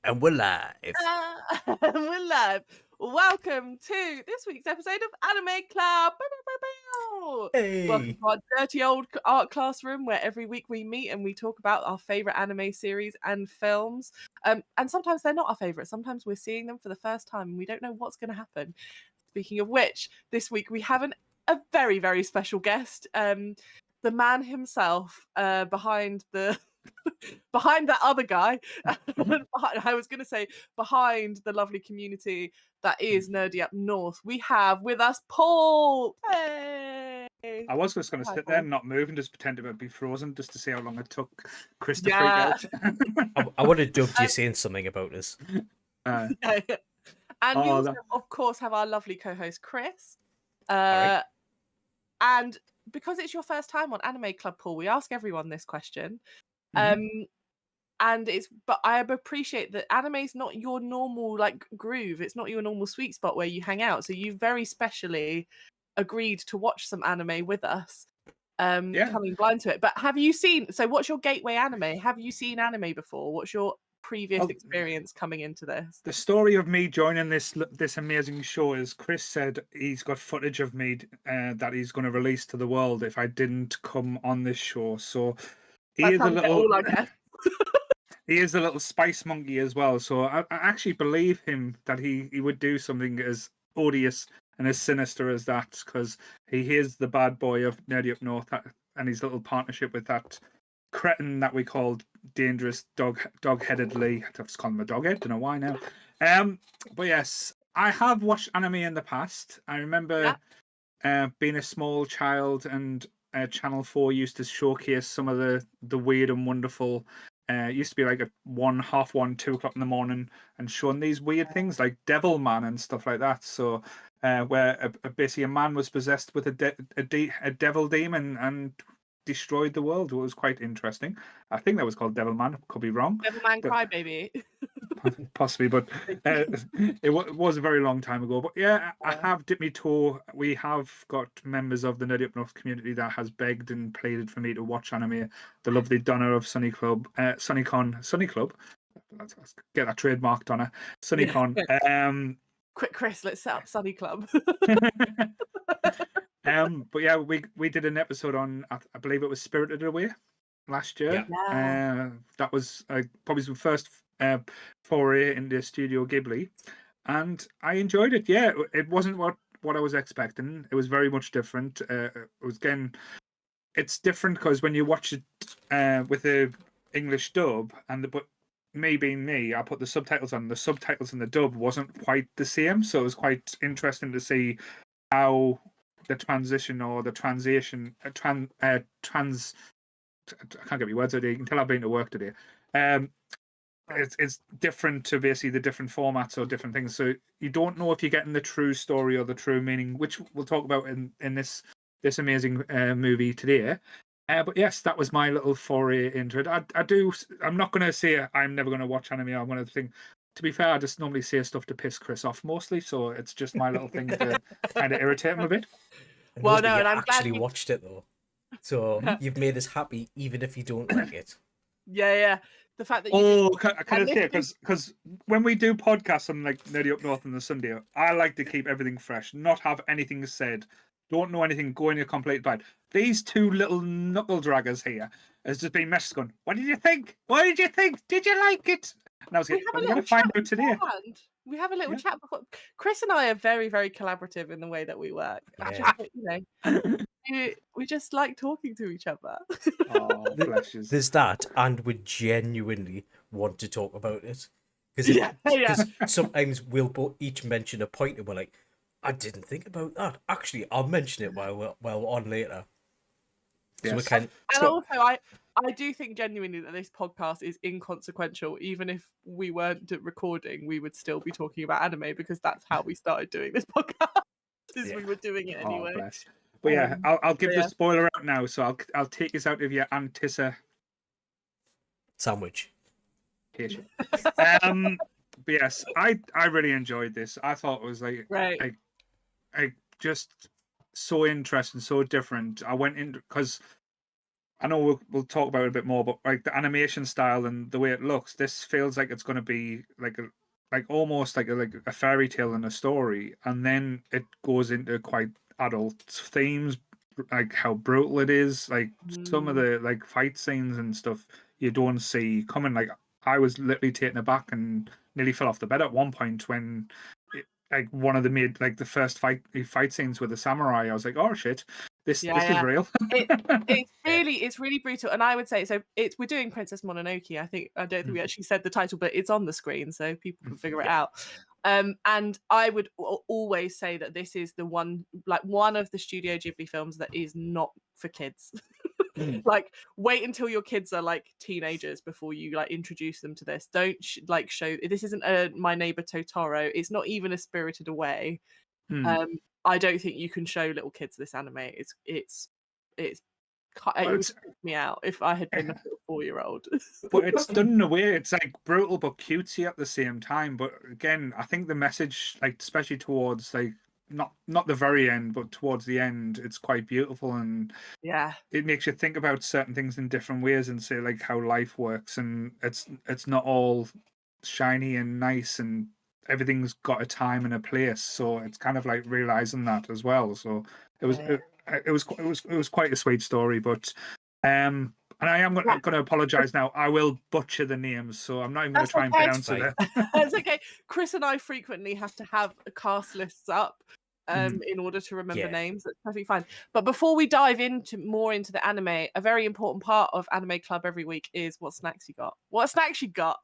And we're live. We're live. Welcome to this week's episode of Anime Club. Bow, bow, bow, bow. Welcome Hey. to our dirty old art classroom where every week we meet and we talk about our favorite anime series and films. And sometimes they're not our favorite. Sometimes we're seeing them for the first time and we don't know what's going to happen. Speaking of which, this week we have a very, very special guest. The man himself behind the behind that other guy. I was going to say behind the lovely community that is Nerdy Up North. We have with us Paul. Hey. I was just going to Hi, sit there Paul. and not move and just pretend it would be frozen just to see how long it took Chris to freak Yeah. out. I would have dubbed you saying something about this. And we Oh, also, of course, have our lovely co-host Chris. right. And because it's your first time on Anime Club, Paul, we ask everyone this question. Mhm. But I appreciate that anime's not your normal like groove. It's not your normal sweet spot where you hang out. So you very specially agreed to watch some anime with us, Yeah. coming blind to it. But have you seen? So what's your gateway anime? Have you seen anime before? What's your previous Oh, experience coming into this? the story of me joining this amazing show is Chris said he's got footage of me that he's going to release to the world if I didn't come on this show. So he That's is how a we get little. all our guests. He is a little spice monkey as well, so I actually believe him that he would do something as odious and as sinister as that, because he is the bad boy of Nerdy Up North, and his little partnership with that cretin that we called Dangerous Dog-Headed Lee. I just call him a doghead, don't know why now. But yes, I have watched anime in the past. I remember being a small child and Channel 4 used to showcase some of the weird and wonderful. It used to be like at 1:30, 2 o'clock in the morning, and showing these weird things like Devil Man and stuff like that. So, where basically a man was possessed with a devil demon and destroyed the world. It was quite interesting. I think that was called Devil Man. Could be wrong. Devilman But- Crybaby. Possibly, but it was a very long time ago. But yeah, I have dipped my toe. We have got members of the Nerdy Up North community that has begged and pleaded for me to watch anime. The lovely Donna of Sunny Club, Sunny Club. Let's get that trademarked, Donna. Sunnycon. Quick, Chris, let's set up Sunny Club. But yeah, we did an episode on, I believe it was Spirited Away last year. Yeah. That was probably the first foray into Studio Ghibli, and I enjoyed it. Yeah, it wasn't what I was expecting. It was very much different. It was it's different because when you watch it with the English dub but me being me, I put the subtitles on. The subtitles and the dub wasn't quite the same, so it was quite interesting to see how the transition or the translation I can't get my words out. You can tell I've been to work today. It's different to basically the different formats or different things. So you don't know if you're getting the true story or the true meaning, which we'll talk about in this amazing movie today. But yes, that was my little foray into it. I'm not going to say I'm never going to watch anime. I'm going to think. To be fair, I just normally say stuff to piss Chris off mostly, so it's just my little thing to kind of irritate him a bit. Well, no, You and I'm glad actually you- watched it though, so you've made us happy even if you don't like it. Yeah. The fact that you Oh, can I And say this because when we do podcasts on like Nerdy Up North on the Sunday, I like to keep everything fresh, not have anything said, don't know anything, go in a complete blind. These two little knuckle draggers here has just been messed going. What did you think? What did you think? Did you like it? And I was we like, have well, a you're little gonna find chat out today. beforehand. We have a little Yeah. chat before. Chris and I are very, very collaborative in the way that we work. Yeah. We just like talking to each other. Oh, bless you. There's that, and we genuinely want to talk about it Yeah. because sometimes we'll each mention a point and we're like, I didn't think about that. Actually, I'll mention it while we're on later. So we Yes. can. And also, I do think genuinely that this podcast is inconsequential. Even if we weren't recording, we would still be talking about anime because that's how we started doing this podcast. Yeah. We were doing it Oh, anyway. bless. But yeah, I'll give the yeah. spoiler out now, so I'll take us out of your Sandwich. But yes, I really enjoyed this. I thought it was like Right. just so interesting, so different. I went in because I know we'll talk about it a bit more, but like the animation style and the way it looks, this feels like it's going to be like almost like a fairy tale and a story, and then it goes into quite adult themes, like how brutal it is, like some of Mm. the like fight scenes and stuff you don't see coming. Like I was literally taken aback and nearly fell off the bed at one point when like one of the made like the first fight scenes with the samurai. I was like, oh shit, this Yeah, is yeah. real. It's really brutal, and I would say so. We're doing Princess Mononoke. I don't think we actually said the title, but it's on the screen, so people can figure it out. And I would always say that this is the one of the Studio Ghibli films that is not for kids. Like, wait until your kids are like teenagers before you like introduce them to this. Don't show this isn't a My Neighbor Totoro. It's not even a Spirited Away. I don't think you can show little kids this anime. It would freak me out if I had been a 4-year-old. But it's done in a way, it's like brutal but cutesy at the same time. But again, I think the message, like especially towards like not the very end, but towards the end, it's quite beautiful, and Yeah, it makes you think about certain things in different ways and say like how life works, and it's not all shiny and nice, and everything's got a time and a place. So it's kind of like realizing that as well. So it was yeah. it was quite a sweet story, but and I am going to apologize now. I will butcher the names, so I'm not even going to try and okay. pronounce it. It's okay. Chris and I frequently have to have cast lists up in order to remember names. That's perfectly fine. But before we dive into the anime, a very important part of Anime Club every week is what snacks you got. What snacks you got?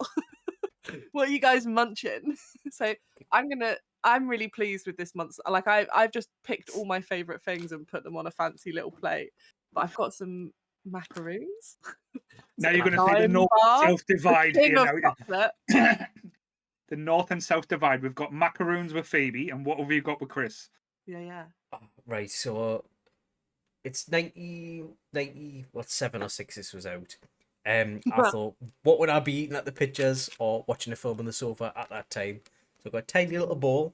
What are you guys munching? So I'm really pleased with this month's. Like I've just picked all my favorite things and put them on a fancy little plate. But I've got some macaroons. Now you're going to see the north south divide here. Now. The north and south divide. We've got macaroons with Phoebe, and what have we got with Chris? Yeah. Right, so it's 7 or 6 this was out. I thought, what would I be eating at the pictures or watching a film on the sofa at that time? So I've got a tiny little bowl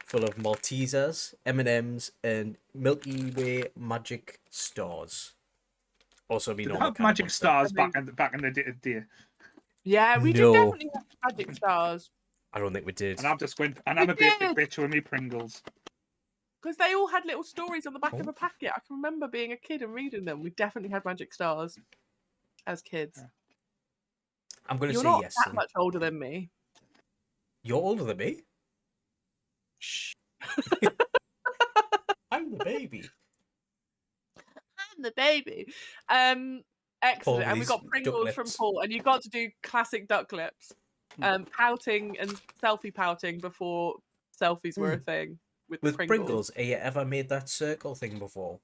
full of Maltesers, M&Ms, and Milky Way Magic Stars. Also, Did have Magic Stars back in the day. Yeah, we did definitely have Magic Stars. I don't think we did. And I'm a basic bitch with me Pringles. Because they all had little stories on the back of a packet. I can remember being a kid and reading them. We definitely had Magic Stars as kids. Yeah. I'm going to say yes. You're yes. not that much older than me. You're older than me? Shh. I'm the baby. I'm the baby. Excellent. And we got Pringles from Paul. And you got to do classic duck lips. Pouting and selfie pouting before selfies were a thing. With Pringles, have you ever made that circle thing before?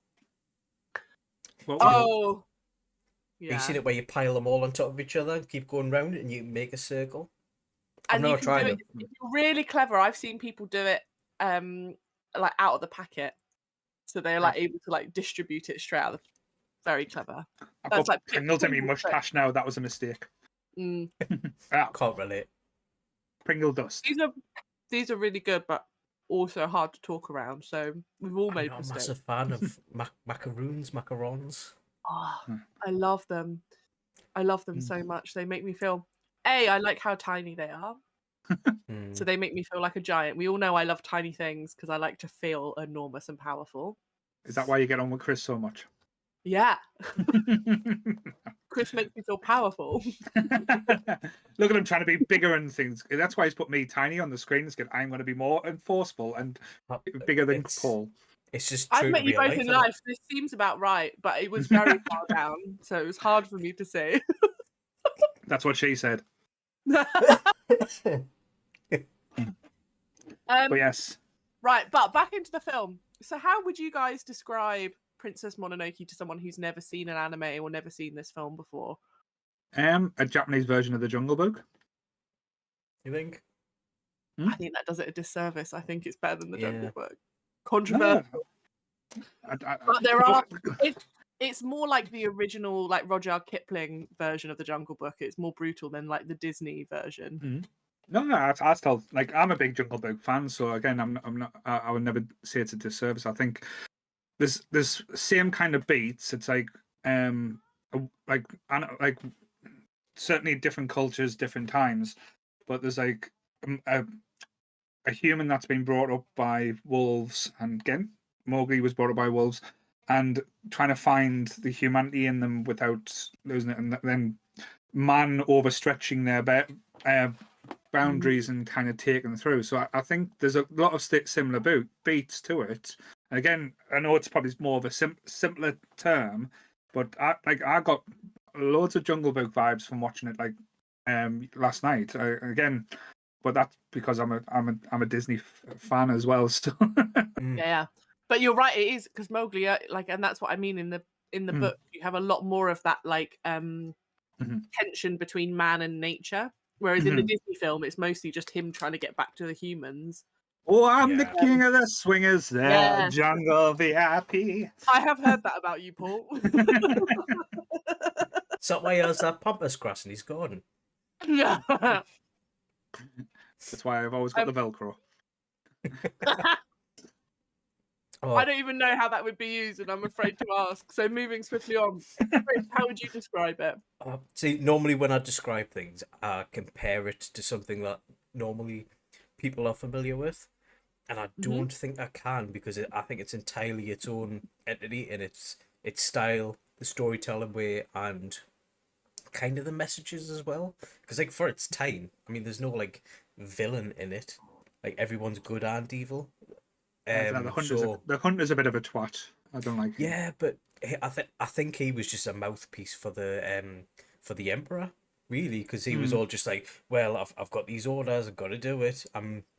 Oh, yeah. Have you seen it where you pile them all on top of each other and keep going round and you make a circle? And you can do it. It's really clever. I've seen people do it like out of the packet. So they're like able to like distribute it straight out. Very clever. I've got like Pringles in me mustache now. That was a mistake. Can't relate. Pringle dust. These are really good, but also hard to talk around. So we've all made mistakes. I'm a massive fan of macarons. Oh, I love them. I love them so much. They make me feel. I like how tiny they are. So they make me feel like a giant. We all know I love tiny things because I like to feel enormous and powerful. Is that why you get on with Chris so much? Yeah. Chris makes me feel powerful. Look at him trying to be bigger and things. That's why he's put me tiny on the screen. I'm going to be more enforceable and bigger than Paul. It's just true. I've met you both in life. This seems about right, but it was very far down, so it was hard for me to say. That's what she said. But yes. Right, but back into the film. So how would you guys describe Princess Mononoke to someone who's never seen an anime or never seen this film before? A Japanese version of the Jungle Book. You think? I think that does it a disservice. I think it's better than the Jungle Book. Controversial. No. But there are. It's more like the original, like Rudyard Kipling version of the Jungle Book. It's more brutal than like the Disney version. No, I still like. I'm a big Jungle Book fan, so again, I'm not. I would never say it's a disservice. I think there's same kind of beats. It's like like certainly different cultures, different times, but there's like a human that's been brought up by wolves, and again, Mowgli was brought up by wolves, and trying to find the humanity in them without losing it, and then man overstretching their boundaries and kind of taking them through. So I think there's a lot of similar beats to it. And again, I know it's probably more of a simpler term, but I got loads of Jungle Book vibes from watching it last night. Again, but that's because I'm a Disney fan as well. So Yeah. But you're right, it is because Mowgli, and that's what I mean in the book. You have a lot more of that tension between man and nature, whereas in the Disney film, it's mostly just him trying to get back to the humans. Oh, I'm the Yeah. king of the swingers, the Yeah. jungle VIP. I have heard that about you, Paul. Is that why he has that pampas grass in his garden? Yeah. That's why I've always got the Velcro. Oh, I don't even know how that would be used, and I'm afraid to ask. So moving swiftly on, Chris, how would you describe it? see, normally when I describe things, I compare it to something that normally people are familiar with, and I don't think I can because I think it's entirely its own entity in its style, the storytelling way, and kind of the messages as well. Because like for its time, I mean, there's no like villain in it. Like everyone's good and evil. The hunter's a bit of a twat. I don't like him. Yeah, but I think he was just a mouthpiece for the emperor, really, because he was all just like, well, I've got these orders, I've got to do it.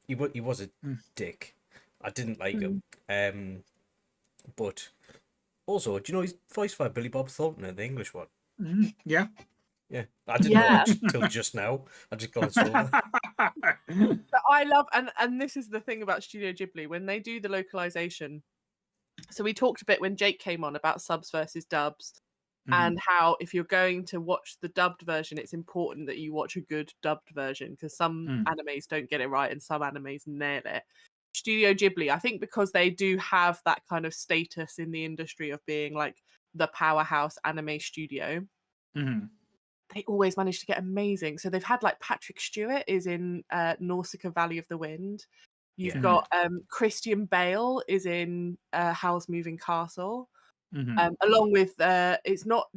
He was a dick. I didn't like him. But also, do you know he's voiced by Billy Bob Thornton in the English one? Yeah. Yeah, I didn't know that till just now. I just glanced over. But I love, and this is the thing about Studio Ghibli, when they do the localization. So we talked a bit when Jake came on about subs versus dubs, and how if you're going to watch the dubbed version, it's important that you watch a good dubbed version because some animes don't get it right and some animes nail it. Studio Ghibli, I think because they do have that kind of status in the industry of being like the powerhouse anime studio, they always manage to get amazing. So they've had like Patrick Stewart is in Nausicaa Valley of the Wind. You've got Christian Bale is in Howl's Moving Castle, along with it's not.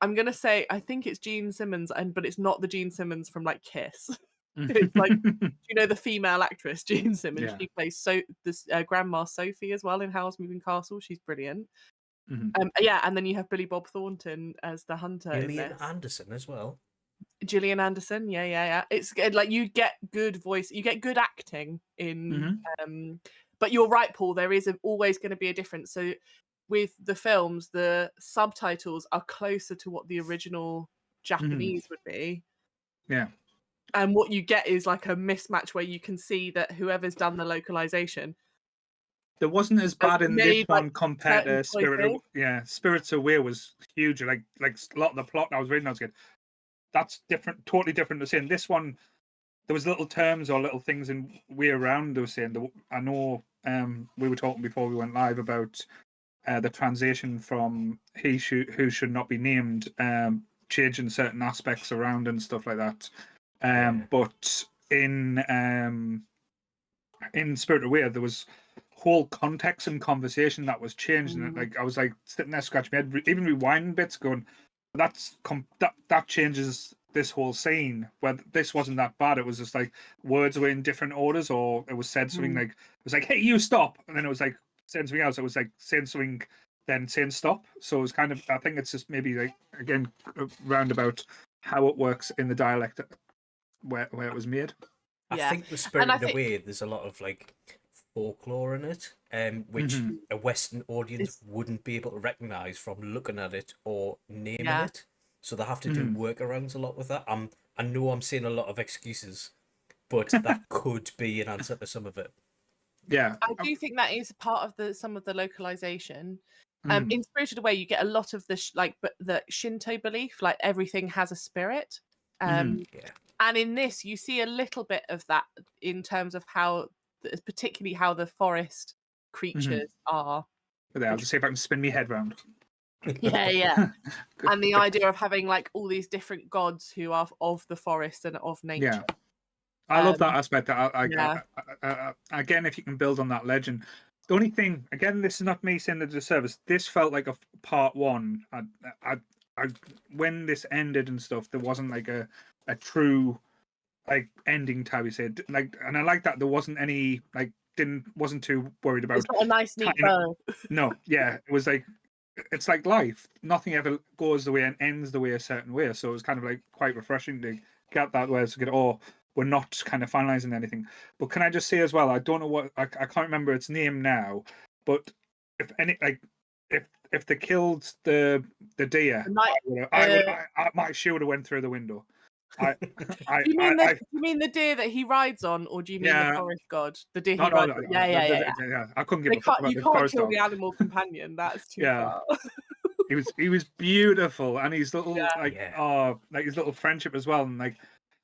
I'm gonna say I think it's Gene Simmons, but it's not the Gene Simmons from like Kiss. It's like, you know, the female actress Gene Simmons. Yeah. She plays this Grandma Sophie as well in Howl's Moving Castle. She's brilliant. Yeah, and then you have Billy Bob Thornton as the hunter in Gillian this. Anderson as well. Gillian Anderson, yeah. It's good, like you get good voice, you get good acting in. But you're right, Paul. There is always going to be a difference. So with the films, the subtitles are closer to what the original Japanese would be. Yeah. And what you get is like a mismatch where you can see that whoever's done the localization. There wasn't as bad in this one like, compared to certain Spirits Away was huge. Like a lot of the plot I was reading, I was going, that's different, totally different to saying this one. There was little terms or little things in way around. They were saying. I know we were talking before we went live about the transition from who should not be named, changing certain aspects around and stuff like that. But in Spirit Away, there was whole context and conversation that was changed, and like I was like sitting there scratching my head, even rewinding bits, going, that changes this whole scene. Where this wasn't that bad, it was just like words were in different orders, or it was said something like, it was like, "Hey, you stop," and then it was like saying something else. It was like saying something, then saying stop. So it was kind of, I think it's just maybe like again roundabout how it works in the dialect where it was made. I think with Spirited Away, there's a lot of like folklore in it, which a Western audience wouldn't be able to recognize from looking at it or naming it. So they have to do workarounds a lot with that. I know I'm saying a lot of excuses, but that could be an answer to some of it. Yeah, I do think that is part of some of the localization. In Spirited Away, you get a lot of the Shinto belief, like everything has a spirit. And in this, you see a little bit of that in terms of particularly how the forest creatures are. I'll just see if I can spin my head round. Yeah. Good- And the good- idea of having like all these different gods who are of the forest and of yeah, nature. I love that Um, aspect. yeah. Again, if you can build on that legend. The only thing, again, this is not me saying the disservice. This felt like a part one. I, when this ended and stuff, there wasn't like a true like ending to how you said like, and I like that there wasn't any like wasn't too worried about It's not a nice neat tying up. bow. No, yeah, it was like it's like life. Nothing ever goes the way and ends the way a certain way. So it was kind of like quite refreshing to get that way to get, oh, we're not kind of finalizing anything. But can I just say as well, I don't know what I can't remember its name now, but if any like if they killed the deer, The night, my shoe would have went through the window. I I do you mean I do you mean the deer that he rides on, or do you mean the yeah. forest god? The deer No, he no, rides no, on. no. Yeah. I couldn't give They a fuck can't, about you the can't forest kill dog. the animal companion. That's too Yeah, far. he was beautiful, and his little Yeah. like Yeah. like his little friendship as well, and like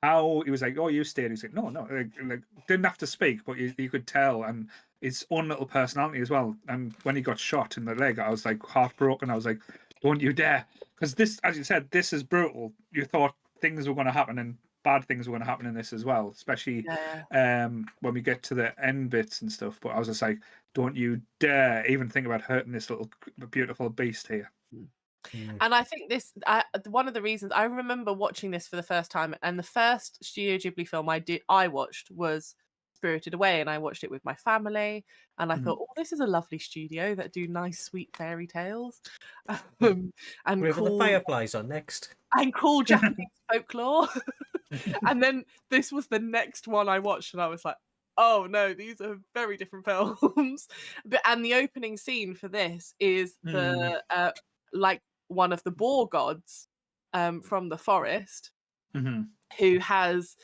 how he was like, oh, you stayed. He's like, no, no, like didn't have to speak, but you could tell, and his own little personality as well. And when he got shot in the leg, I was like heartbroken. I was like, don't you dare, because this, as you said, this is brutal. You thought things were going to happen, and bad things were going to happen in this as well, especially Yeah. when we get to the end bits and stuff. But I was just like, don't you dare even think about hurting this little beautiful beast here. Mm. And I think this one of the reasons I remember watching this for the first time, and the first Studio Ghibli film I watched was Spirited Away, and I watched it with my family, and I thought, oh, this is a lovely studio that do nice, sweet fairy tales, and River the cool Fireflies on next. Japanese folklore. And then this was the next one I watched, and I was like, oh no, these are very different films. And the opening scene for this is the like one of the boar gods from the forest who has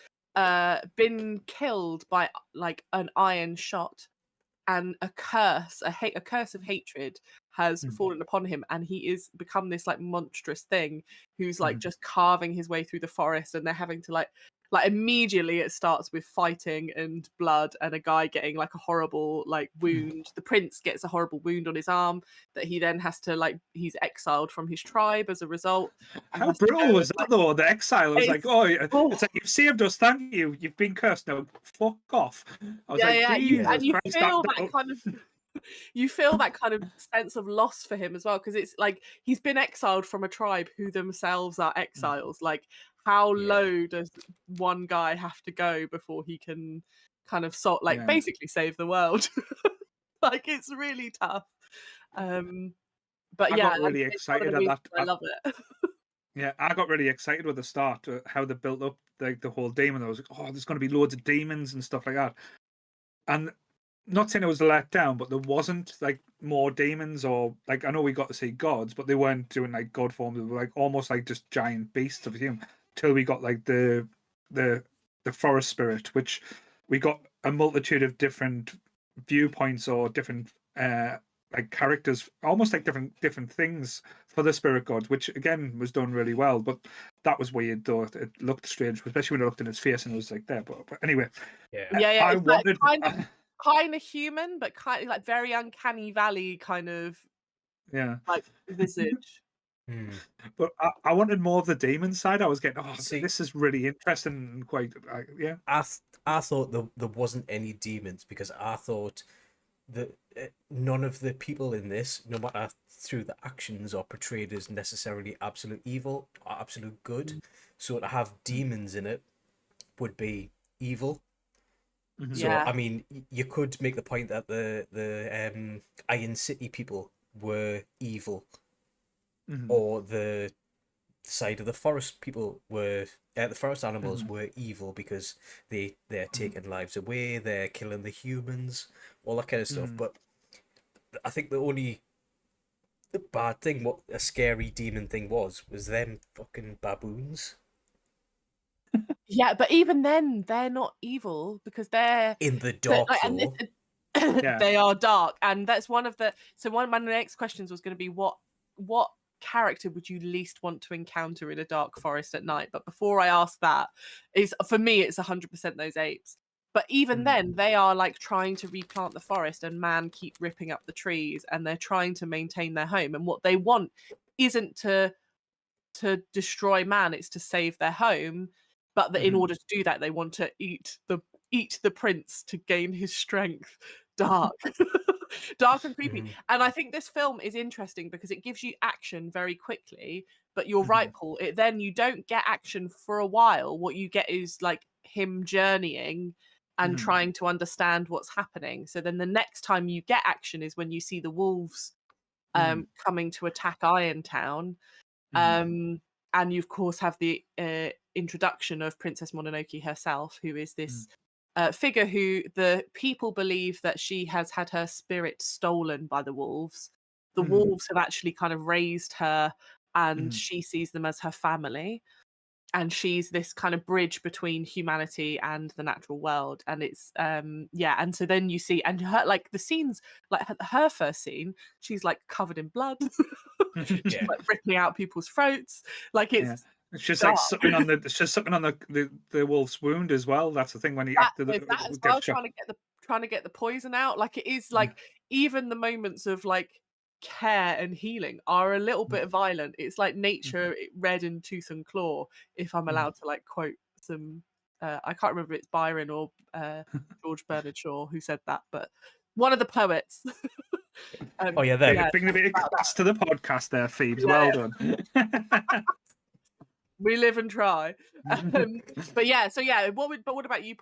been killed by like an iron shot, and a curse of hatred has fallen upon him, and he is become this like monstrous thing who's like just carving his way through the forest, and they're having to like immediately it starts with fighting and blood and a guy getting like a horrible like wound. The prince gets a horrible wound on his arm that he then has to like, he's exiled from his tribe as a result. And How has to go brutal was and, that though? The exile was like, it's oh, oh, it's like you've saved us, thank you. You've been cursed now. Fuck off. I was like, yeah, Jesus you Christ, feel that kind of you feel that kind of sense of loss for him as well, because it's like he's been exiled from a tribe who themselves are exiles. Like, how Yeah. low does one guy have to go before he can kind of Yeah. basically save the world? Like, it's really tough. But I yeah, got really it's one of excited the at reasons that. I love it. Yeah, I got really excited with the start, how they built up like the whole demon. I was like, oh, there's going to be loads of demons and stuff like that. And not saying it was a letdown, but there wasn't like more demons, or like I know we got to see gods, but they weren't doing like god forms. They were like almost like just giant beasts of him. Till we got like the forest spirit, which we got a multitude of different viewpoints or different like characters, almost like different things for the spirit gods, which again was done really well. But that was weird though. It looked strange, especially when I looked in his face and it was like there. But anyway, Yeah, I it's like wanted. kind of human, but kind of like very uncanny valley kind of Yeah, like visage. but I wanted more of the demon side. I was getting, oh, See, this is really interesting and quite, yeah. I thought there wasn't any demons because I thought that none of the people in this, no matter through the actions, are portrayed as necessarily absolute evil or absolute good. So to have demons in it would be evil. So Yeah. I mean, you could make the point that the Iron City people were evil, or the side of the forest people were the forest animals were evil because they're taking lives away, they're killing the humans, all that kind of stuff. But I think the only bad thing, what a scary demon thing was them fucking baboons Yeah, but even then, they're not evil because they're in the but, dark like, and though. Yeah. they are dark, and that's one of the. So one of my next questions was going to be what character would you least want to encounter in a dark forest at night? But before I ask that, is for me it's 100% those apes. But even then, they are like trying to replant the forest, and man keep ripping up the trees, and they're trying to maintain their home. And what they want isn't to destroy man, it's to save their home, but that in order to do that they want to eat the prince to gain his strength. Dark. Dark and creepy. And I think this film is interesting because it gives you action very quickly, but you're right, Paul, you don't get action for a while. What you get is like him journeying and trying to understand what's happening. So then the next time you get action is when you see the wolves coming to attack Irontown. And you of course have the introduction of Princess Mononoke herself, who is this figure who the people believe that she has had her spirit stolen by the wolves. The wolves have actually kind of raised her, and she sees them as her family. And she's this kind of bridge between humanity and the natural world. And it's and so then you see, and her, like the scenes, like her first scene, she's like covered in blood. She's like ripping out people's throats. Like it's just like sucking on the wolf's wound as well. That's the thing when he after the that as well, trying to get the poison out. Like it is like even the moments of like care and healing are a little bit violent. It's like nature red in tooth and claw, if I'm allowed to like quote some I can't remember if it's Byron or George Bernard Shaw who said that, but one of the poets. Bringing a bit of class to the podcast there, Phoebes. Well done. We live and try. But what about you?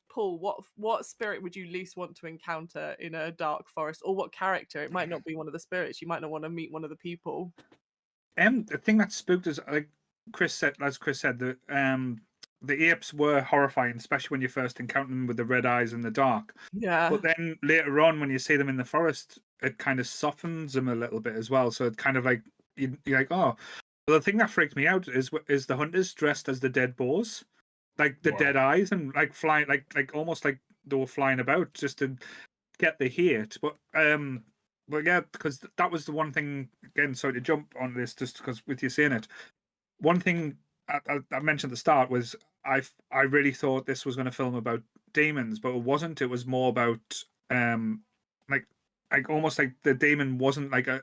Paul, what spirit would you least want to encounter in a dark forest, or what character? It might not be one of the spirits. You might not want to meet one of the people. The thing that spooked us, like Chris said, the apes were horrifying, especially when you first encounter them with the red eyes in the dark. Yeah. But then later on, when you see them in the forest, it kind of softens them a little bit as well. So it kind of like you're like, oh. Well, the thing that freaked me out is the hunters dressed as the dead boars, like the dead eyes, and like flying, like almost like they were flying about just to get the hate. But yeah, because that was the one thing. Again, sorry to jump on this, just because with you saying it, one thing I mentioned at the start was I really thought this was going to film about demons, but it wasn't. It was more about like almost like the demon wasn't like a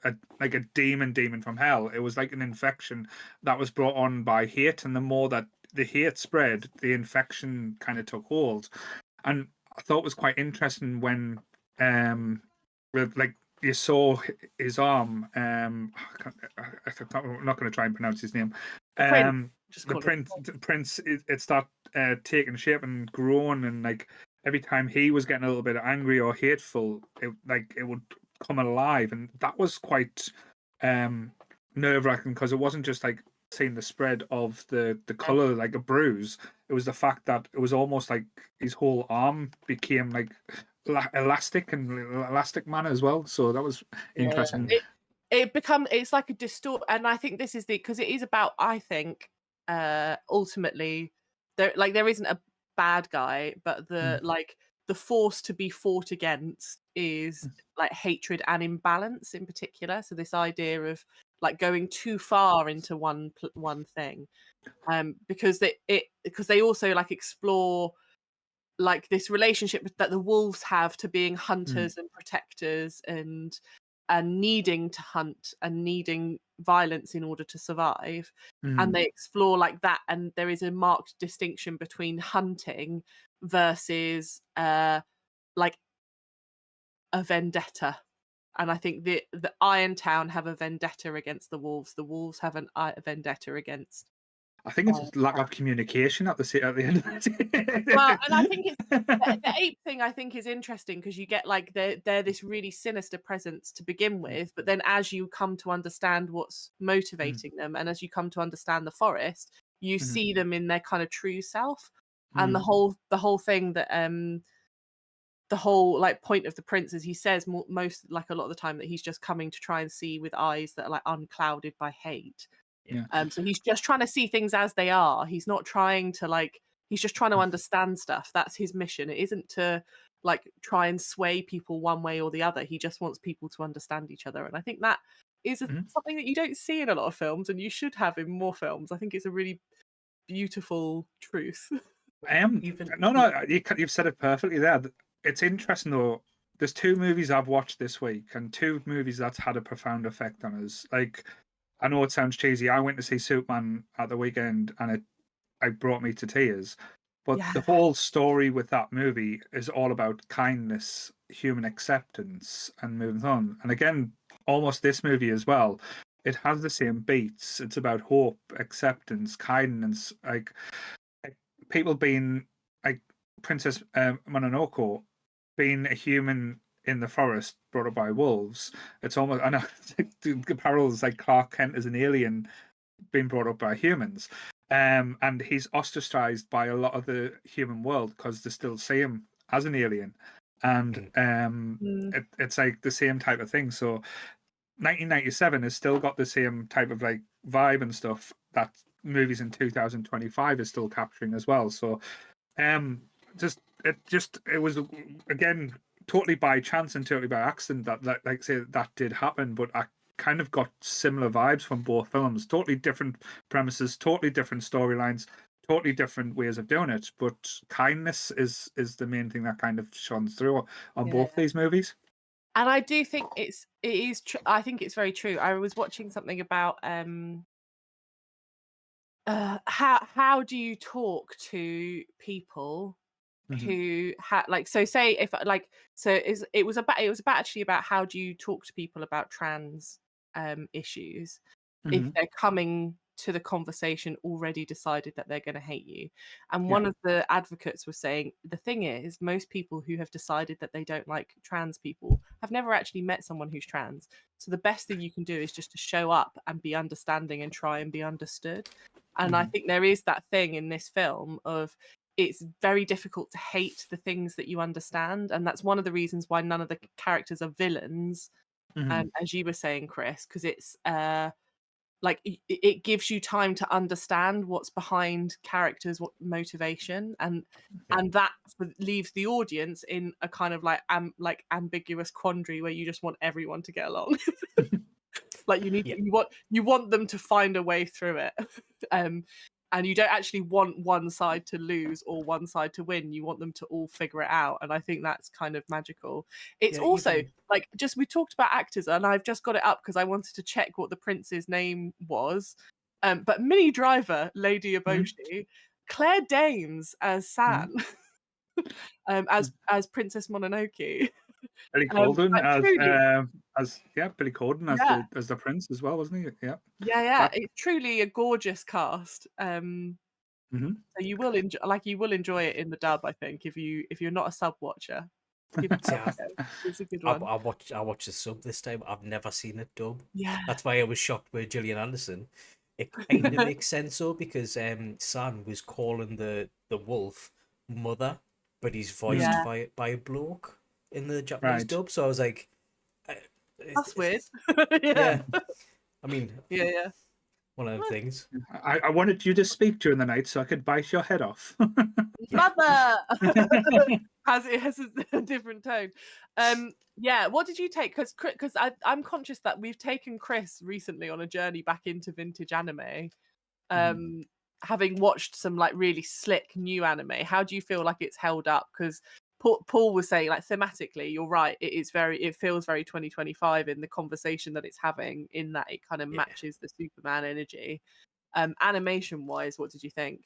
demon from hell. It was like an infection that was brought on by hate, and the more that the hate spread, the infection kind of took hold. And I thought it was quite interesting when like you saw his arm. I'm not going to try and pronounce his name. The prince. It started taking shape and growing, and like every time he was getting a little bit angry or hateful, it would come alive, and that was quite nerve-wracking because it wasn't just like seeing the spread of the color like a bruise. It was the fact that it was almost like his whole arm became like elastic man as well. So that was interesting. It's like a distort, and I think this is because it is about, I think ultimately there isn't a bad guy, but the force to be fought against is like hatred and imbalance in particular. So this idea of like going too far into one thing, because they also like explore like this relationship that the wolves have to being hunters and protectors, and needing to hunt and needing violence in order to survive. And they explore like that, and there is a marked distinction between hunting versus like a vendetta. And I think the Irontown have a vendetta against the wolves have a vendetta against. I think it's lack of communication at the end of it. Well, and I think it's the ape thing. I think is interesting because you get like they're this really sinister presence to begin with, but then as you come to understand what's motivating them, and as you come to understand the forest, you see them in their kind of true self. And the whole thing that the whole like point of the prince is he says most like a lot of the time that he's just coming to try and see with eyes that are like unclouded by hate. So he's just trying to see things as they are. He's not trying to like, he's just trying to understand stuff. That's his mission. It isn't to like try and sway people one way or the other. He just wants people to understand each other. And I think that is something that you don't see in a lot of films, and you should have in more films. I think it's a really beautiful truth. You've said it perfectly there. It's interesting though. There's two movies I've watched this week, and two movies that's had a profound effect on us. Like, I know it sounds cheesy. I went to see Superman at the weekend, and it brought me to tears. But Yeah. the whole story with that movie is all about kindness, human acceptance, and moving on. And again, almost this movie as well, it has the same beats. It's about hope, acceptance, kindness, like people being like Princess Mononoke being a human in the forest brought up by wolves. It's almost, I know the parallels like Clark Kent as an alien being brought up by humans. And he's ostracized by a lot of the human world because they still see him as an alien. And Mm. it's like the same type of thing. So 1997 has still got the same type of like vibe and stuff that movies in 2025 is still capturing as well. So um it was again totally by chance and totally by accident that like say that did happen, but I kind of got similar vibes from both films. Totally different premises, totally different storylines, totally different ways of doing it, but kindness is the main thing that kind of shines through on Yeah. both these movies. And I do think it is I think it's very true. I was watching something about how do you talk to people Mhm. who like, so say if like, so it was about actually about how do you talk to people about trans issues if Mhm. they're coming to the conversation already decided that they're going to hate you. And Yeah. one of the advocates was saying the thing is most people who have decided that they don't like trans people have never actually met someone who's trans, so the best thing you can do is just to show up and be understanding and try and be understood. And I Mhm. think there is that thing in this film of it's very difficult to hate the things that you understand, and that's one of the reasons why none of the characters are villains, Mhm. as you were saying, Chris, because it's like it gives you time to understand what's behind characters, what motivation, Yeah. and that leaves the audience in a kind of like ambiguous quandary where you just want everyone to get along. Like Yeah. you want them to find a way through it. um and you don't actually want one side to lose or one side to win. You want them to all figure it out, and I think that's kind of magical. It's Yeah, also even like, just we talked about actors and I've just got it up because I wanted to check what the prince's name was. But Minnie Driver, Lady Mhm. Eboshi, Claire Danes as Mhm. San, as Princess Mononoke. Billy Corgan Like, truly, as yeah, Billy Corgan yeah. as the prince as well, wasn't he? Yeah. Yeah, That it's truly a gorgeous cast. mhm. So you will enjoy it in the dub, I think, if you're not a sub watcher. Give the see, dub a go. It's a good I, one. I watched the sub this time. I've never seen it dub. Yeah. That's why I was shocked with Gillian Anderson. It kind of makes sense though because San was calling the wolf mother, but he's voiced Mhm. Yeah. by a bloke in the Japanese Right. dub. So I was like, That's weird. it's, Yeah. yeah. I mean, Yeah, yeah. one of them things. I wanted you to speak during the night so I could bite your head off. Yeah. Mother it has a different tone. Yeah, what did you take? Because I'm conscious that we've taken Chris recently on a journey back into vintage anime. Mhm. Having watched some like really slick new anime, how do you feel like it's held up? Because Paul was saying, like, thematically, you're right, it feels very 2025 in the conversation that it's having, in that it kind of Yeah. matches the Superman energy. Animation wise, what did you think?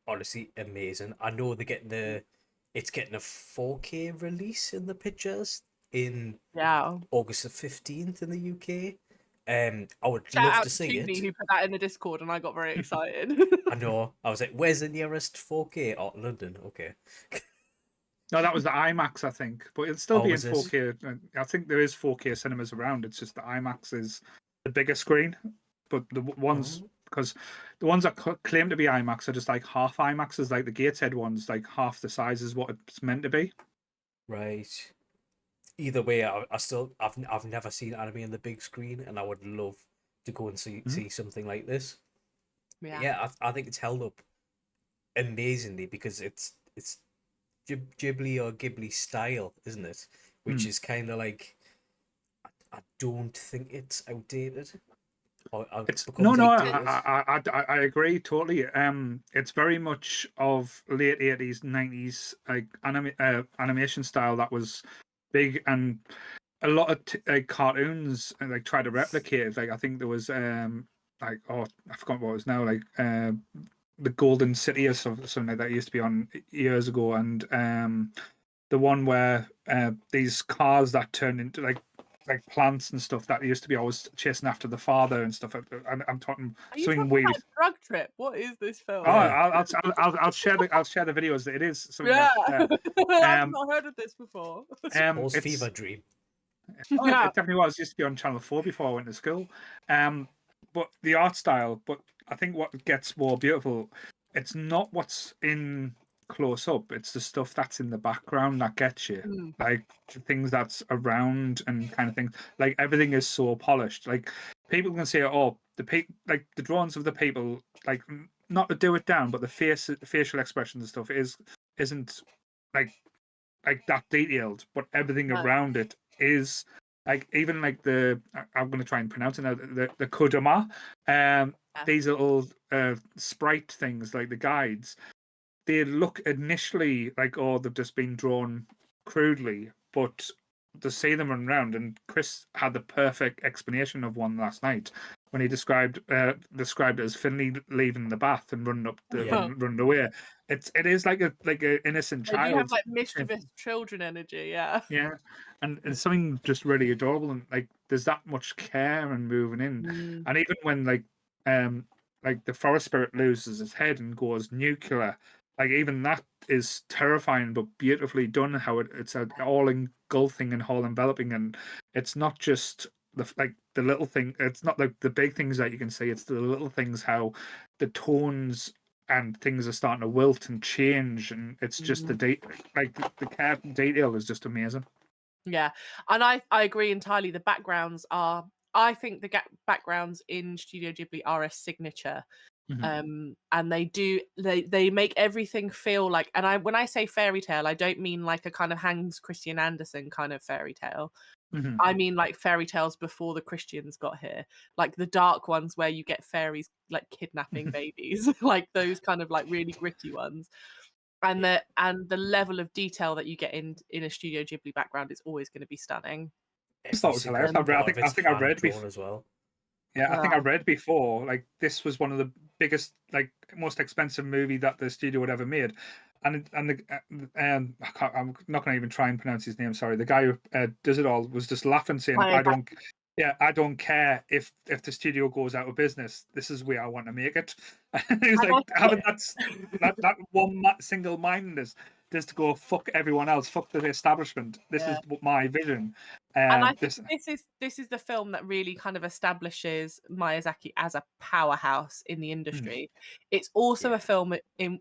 Honestly amazing. I know it's getting a 4K release in the pictures in Yeah. August the 15th in the UK. I would Shout love out to to see Julie it. who put that in the Discord, and I got very excited. I know. I was like, where's the nearest 4K? Oh, London. Okay. No, that was the IMAX, I think, but it'll still Oh, be in was it? 4K. I think there is 4K cinemas around. It's just the IMAX is the bigger screen, but ones Oh, because the ones that claim to be IMAX are just like half IMAXs, like the Gateshead ones, like half the size is what it's meant to be. right. Either way, I've never seen anime on the big screen, and I would love to go and Mhm. see something like this. But Yeah. yeah, I think it's held up amazingly because it's Ghibli or Ghibli style, isn't it? Which Mm. is kind of like I don't think it's outdated or It's no, becomes no. outdated. I agree totally. It's very much of late 80s, 90s like animation style that was big and a lot of like cartoons and like try to replicate it. Like I think there was like, oh, I forgot what it was now, like the Golden City or something like that used to be on years ago, and the one where these cars that turn into like plants and stuff that used to be always chasing after the father and stuff. I'm talking Are you something talking weird. about Drug Trip? What is this film? Oh, Yeah. I'll share the videos. It is something Yeah, that I've not heard of this before. Paul's it's fever dream. oh, it definitely was. It used to be on Channel 4 before I went to school. But the art style, but I think what gets more beautiful, it's not what's in close up, it's the stuff that's in the background that gets you. Mm. Like the things that's around and kind of things. Like everything is so polished. Like people can say, oh, like the drawings of the people, like not to do it down, but the facial expressions and stuff isn't like that detailed, but everything No. around it is like even like I'm going to try and pronounce it now, the kodama, these little sprite things like the guides, they look initially like, oh, they've just been drawn crudely, but to see them run around, and Chris had the perfect explanation of one last night when he described it as Finley leaving the bath and running up running away. It is like a innocent They do have child. like mischievous children energy, yeah. Yeah, and something just really adorable, and like there's that much care and moving in, Mm. and even when like the forest spirit loses its head and goes nuclear, like even that is terrifying but beautifully done. How it's all engulfing and all enveloping, and it's not just the little thing. It's not like the big things that you can see. It's the little things, how the tones and things are starting to wilt and change, and it's just the care detail is just amazing. Yeah, and I agree entirely. The backgrounds are, I think the backgrounds in Studio Ghibli are a signature. And they make everything feel like, and when I say fairy tale, I don't mean like a kind of Hans Christian Andersen kind of fairy tale. I mean like fairy tales before the Christians got here, like the dark ones where you get fairies like kidnapping babies, like those kind of like really gritty ones. And the level of detail that you get in a Studio Ghibli background is always going to be stunning. I thought it was hilarious. I think I read before as well. Yeah, I think I read before, like this was one of the biggest, like most expensive movie that the studio had ever made, and I'm not going to even try and pronounce his name. Sorry, the guy who does it all was just laughing, saying, I don't care if the studio goes out of business. This is where I want to make it." And he was like having that one single mindedness, just to go fuck everyone else, fuck the establishment. This is my vision. And I think this is the film that really kind of establishes Miyazaki as a powerhouse in the industry. It's also a film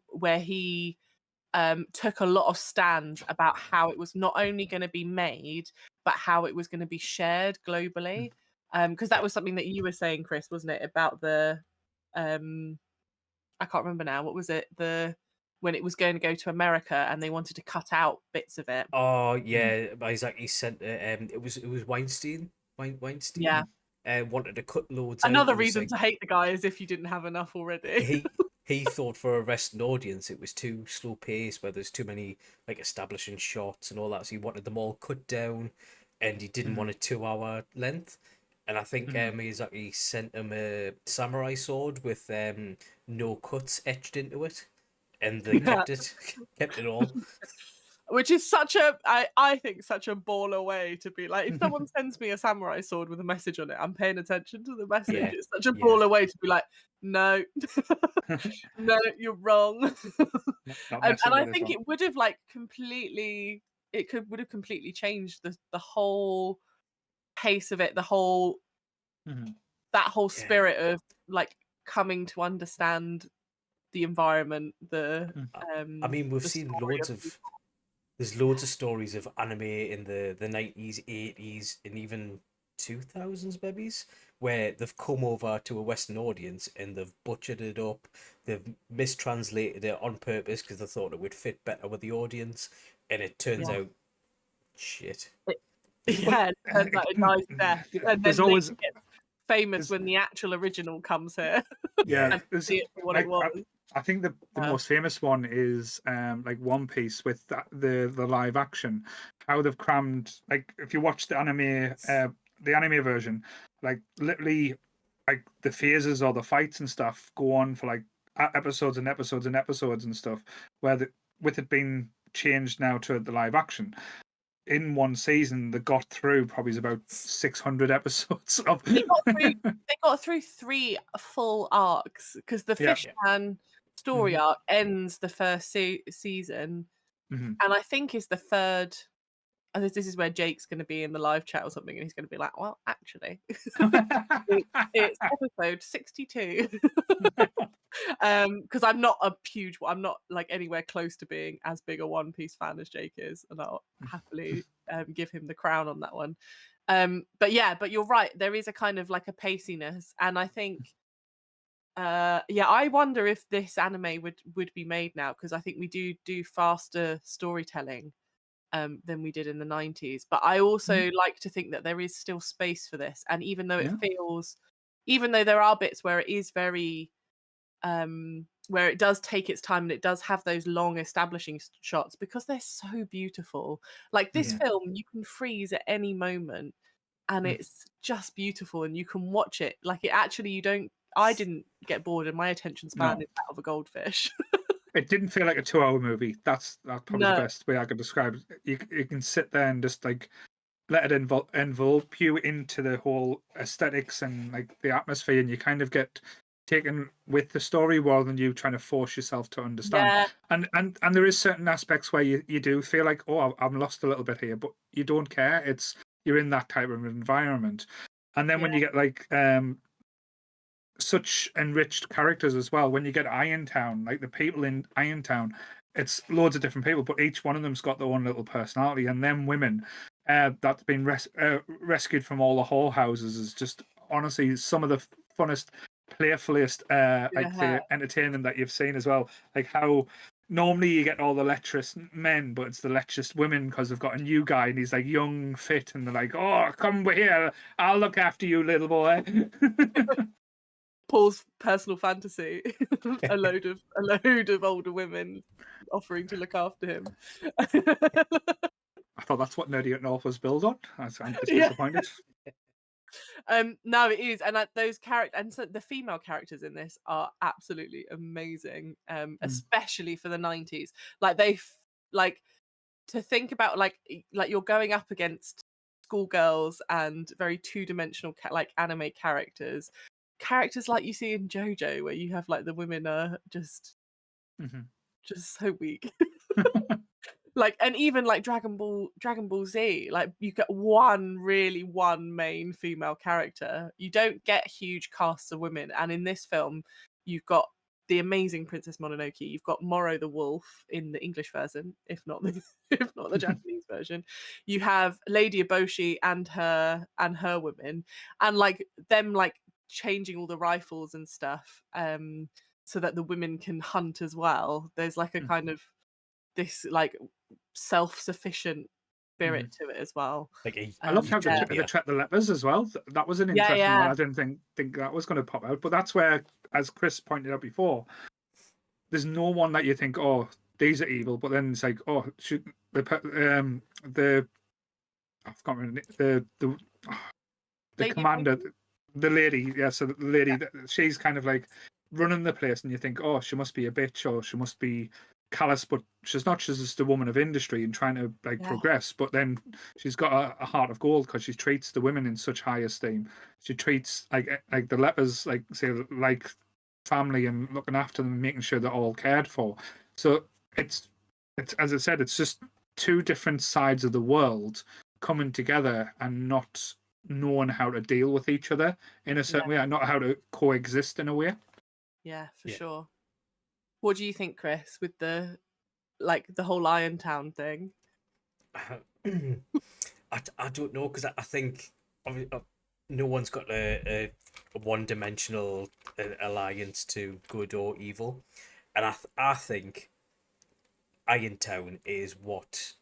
where he took a lot of stands about how it was not only going to be made, but how it was going to be shared globally. Because that was something that you were saying, Chris, wasn't it? About the I can't remember now. What was it? When it was going to go to America and they wanted to cut out bits of it. Oh yeah, Miyazaki sent it was Weinstein. Yeah. Wanted to cut loads Another out. reason to hate the guy is if you didn't have enough already. He thought for a Western audience it was too slow paced, where there's too many like establishing shots and all that. So he wanted them all cut down, and he didn't want a 2 hour length. And I think Miyazaki sent him a samurai sword with no cuts etched into it, and they kept it all. Which is I think such a baller way to be like, if someone sends me a samurai sword with a message on it, I'm paying attention to the message. Yeah, It's such a baller way to be like, no, no, you're wrong. And I think it would have like completely, would have completely changed the whole pace of it, the whole that whole spirit of like coming to understand the environment. I mean, we've seen there's loads of stories of anime in the 90s, 80s, and even 2000s, maybe, where they've come over to a Western audience and they've butchered it up, they've mistranslated it on purpose because they thought it would fit better with the audience, and it turns out shit. It turns out it dies death, and there's then always they get famous when the actual original comes here. Yeah, and see it for what it was. I think the most famous one is like One Piece with the live action. How they've crammed, like if you watch the anime version, like literally like the phases or the fights and stuff go on for like episodes and episodes and episodes and stuff. With it being changed now to the live action, in one season they got through probably about 600 episodes of. They got through 3 full arcs because the Yeah. Fishman story arc ends the first season, Mhm. and I think is the third. And this is where Jake's going to be in the live chat or something, and he's going to be like, "Well, actually, it's episode 62." Because I'm not like anywhere close to being as big a One Piece fan as Jake is, and I'll happily give him the crown on that one. But you're right. There is a kind of like a paciness, and I think, I wonder if this anime would be made now, because I think we do faster storytelling than we did in the 90s. But I also like to think that there is still space for this, and even though even though there are bits where it is very where it does take its time and it does have those long establishing shots, because they're so beautiful. Like this film, you can freeze at any moment and it's just beautiful, and you can watch it. Like it actually, I didn't get bored, and my attention span is that of a goldfish. It didn't feel like a 2-hour movie. That's probably the No. best way I could describe it. You can sit there and just like let it envelop you into the whole aesthetics and like the atmosphere, and you kind of get taken with the story rather than you trying to force yourself to understand. Yeah. And there is certain aspects where you do feel like, oh, I'm lost a little bit here, but you don't care. You're in that type of environment. And then when you get like such enriched characters as well, when you get Irontown, like the people in Irontown, it's loads of different people, but each one of them's got their own little personality. And then women that's been rescued from all the whorehouses is just honestly some of the funnest, playfulest, like the entertainment that you've seen as well. Like how normally you get all the lecherous men, but it's the lecherous women because they've got a new guy and he's like young, fit, and they're like, "Oh, come here, I'll look after you, little boy." Paul's personal fantasy, a load of older women offering to look after him. I thought that's what Nerdy at North was built on. I'm just disappointed. No, it is, and those characters, and so the female characters in this are absolutely amazing, especially for the 90s. Like like to think about, like you're going up against schoolgirls and very two-dimensional like anime characters like you see in JoJo, where you have like the women are just so weak. Like, and even like Dragon Ball Z, like you get one main female character. You don't get huge casts of women, and in this film, you've got the amazing Princess Mononoke. You've got Moro the wolf in the English version, if not the Japanese version. You have Lady Eboshi and her women, and like them like changing all the rifles and stuff, so that the women can hunt as well. There's like a kind of this like self-sufficient spirit to it as well. Like I loved how they tracked the lepers as well. That was an interesting one. I didn't think that was going to pop out, but that's where, as Chris pointed out before, there's no one that you think, oh, these are evil, but then it's like, oh, should the I can't remember the commander, the lady, so the lady, she's kind of like running the place, and you think, oh, she must be a bitch, or she must be callous, but she's not. She's just a woman of industry and trying to like progress. But then she's got a heart of gold because she treats the women in such high esteem. She treats like the lepers like family, and looking after them and making sure they're all cared for. So it's as I said, it's just two different sides of the world coming together and not knowing how to deal with each other in a certain way, and not how to coexist in a way. Yeah, for sure. What do you think, Chris, with the whole Liontown thing? I don't know, because I think no one's got a one-dimensional alliance to good or evil, and I think Irontown is what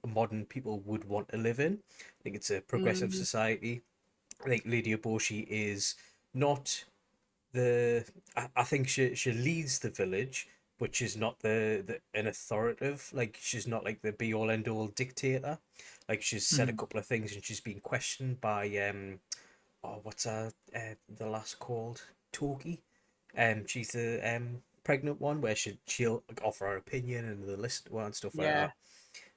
modern people would want to live in. I think it's a progressive society. I think Lady Eboshi is not I think she leads the village, but she's not the an authoritative. Like she's not like the be all end all dictator. Like she's said a Mhm. couple of things and she's been questioned by what's the last called Toki. She's the pregnant one where she'll like, offer her opinion and the list well and stuff like Yeah.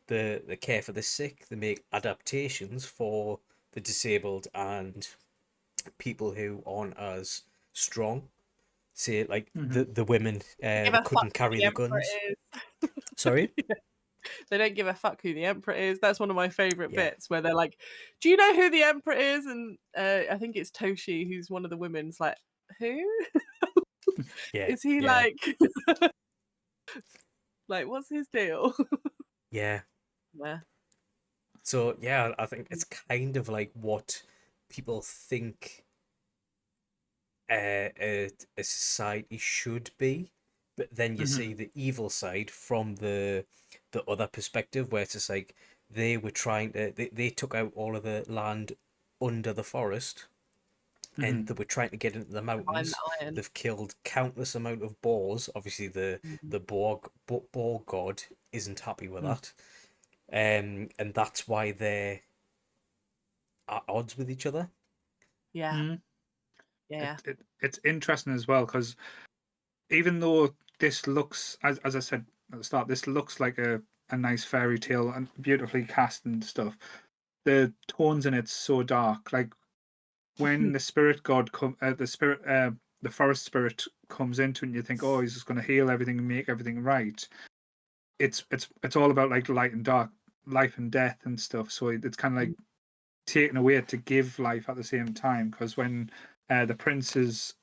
that. The care for the sick. They make adaptations for the disabled and people who aren't as strong. Say like Mhm. the women Give that a fuck couldn't who carry the the emperor guns. is. Sorry. They don't give a fuck who the emperor is. That's one of my favorite Yeah. bits where they're like, "Do you know who the emperor is?" And I think it's Toshi, who's one of the women's like, "Who Yeah. is he?" Yeah. Like what's his deal? Yeah. Yeah, So yeah, I think it's kind of like what people think a society should be, but then you Mhm. see the evil side from the other perspective, where it's just like they were trying to they took out all of the land under the forest and Mhm. they were trying to get into the to find the mountains. iron. They've killed countless amount of boars. Obviously, Mhm. the boar god isn't happy with Mhm. that, and that's why they're at odds with each other. Yeah, Mhm. yeah, It's interesting as well because even though this looks, as I said at the start, this looks like a nice fairy tale and beautifully cast and stuff. The tones in it's so dark. Like when the spirit god the forest spirit comes into it, and you think, oh, he's just going to heal everything and make everything right. It's all about like light and dark, life and death and stuff. So it's kind of like taken away to give life at the same time. Because when the prince is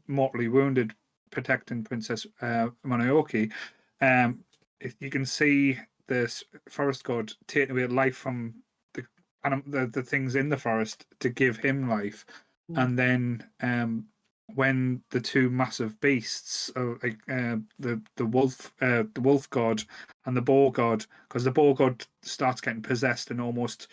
mortally wounded protecting Princess Mononoke, um, if you can see this forest god taking away life from the the things in the forest to give him life, Mm. and then when the two massive beasts, like the wolf god and the boar god, because the boar god starts getting possessed and almost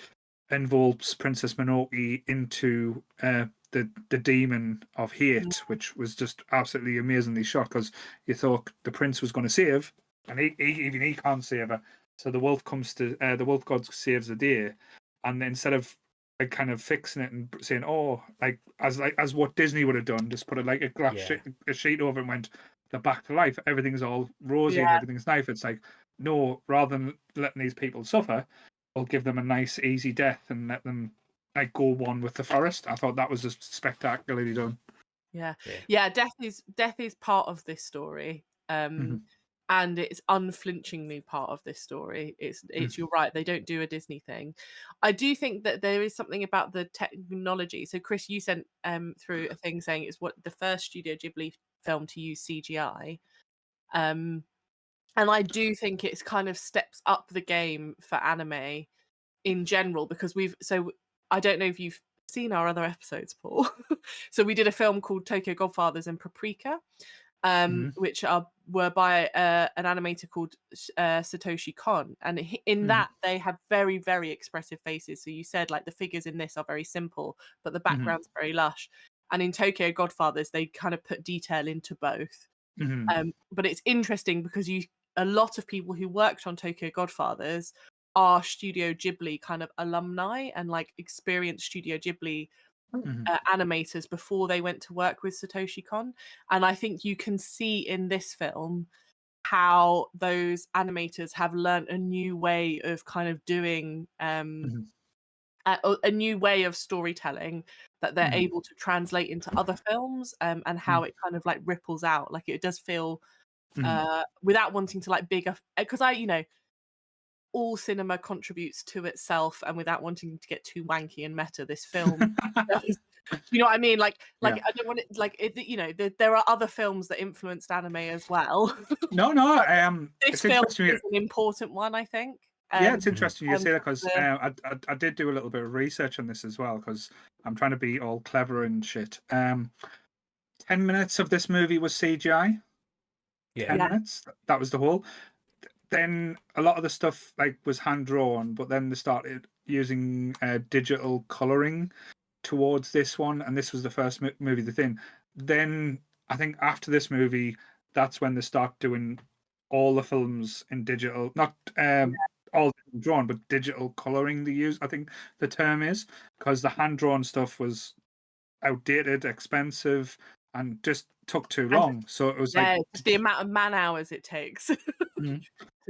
envelopes Princess Mononoke into the demon of Mm. hate, which was just absolutely amazingly shot because you thought the prince was going to save, and even he can't save her. So the wolf god saves the day, and instead of like kind of fixing it and saying, oh, like as what Disney would have done, just put it like a Yeah, a sheet over and went, they're back to life. Everything's all rosy and yeah, everything's nice. It's like, no, rather than letting these people suffer, we'll give them a nice, easy death and let them like go one with the forest. I thought that was just spectacularly done. yeah, yeah, yeah. Death is part of this story. Mhm. And it's unflinchingly part of this story. It's Mhm. you're right, they don't do a Disney thing. I do think that there is something about the technology. So Chris, you sent through a thing saying it's what the first Studio Ghibli film to use CGI. Um and I do think it's kind of steps up the game for anime in general because I don't know if you've seen our other episodes, Paul. So we did a film called Tokyo Godfathers and Paprika, Mhm. which were by an animator called Satoshi Kon, and in Mhm. that they have very very expressive faces. So you said like the figures in this are very simple, but the Mhm. background's very lush. And in Tokyo Godfathers, they kind of put detail into both. Mhm. But it's interesting because a lot of people who worked on Tokyo Godfathers are Studio Ghibli kind of alumni and like experienced Studio Ghibli Mhm. animators before they went to work with Satoshi Kon. And I think you can see in this film how those animators have learned a new way of kind of doing Mhm. a new way of storytelling that they're Mhm. able to translate into other films, and how Mhm. it kind of like ripples out. Like it does feel Mhm. without wanting to like bigger, because all cinema contributes to itself, and without wanting to get too wanky and meta, this film does. You know what I mean? Like Yeah. I don't want it. Like there are other films that influenced anime as well. No, no. This It's film interesting. is an important one, I think. Yeah, it's mhm, interesting you And say that because the I did do a little bit of research on this as well because I'm trying to be all clever and shit. 10 minutes of this movie was CGI. yeah, 10 minutes. That was the whole. Then a lot of the stuff like was hand drawn, but then they started using digital coloring towards this one, and this was the first movie the thing. Then I think after this movie, that's when they start doing all the films in digital, not all drawn, but digital coloring. They use, I think the term is, because the hand drawn stuff was outdated, expensive, and just took too And long. So it was like, yeah, just the amount of man hours it takes to Mhm.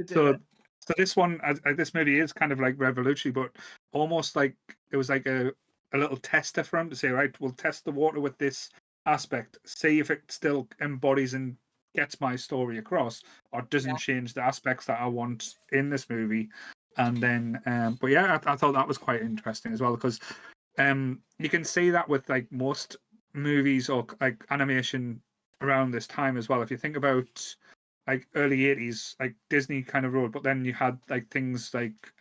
do so it. so this one, this movie is kind of like revolutionary, but almost like it was like a little tester for him to say, right, we'll test the water with this aspect, see if it still embodies and gets my story across, or doesn't Yeah. change the aspects that I want in this movie. And then, but yeah, I thought that was quite interesting as well, because you can see that with like most movies or like animation around this time as well. If you think about like early 80s, like Disney kind of ruled, but then you had like things like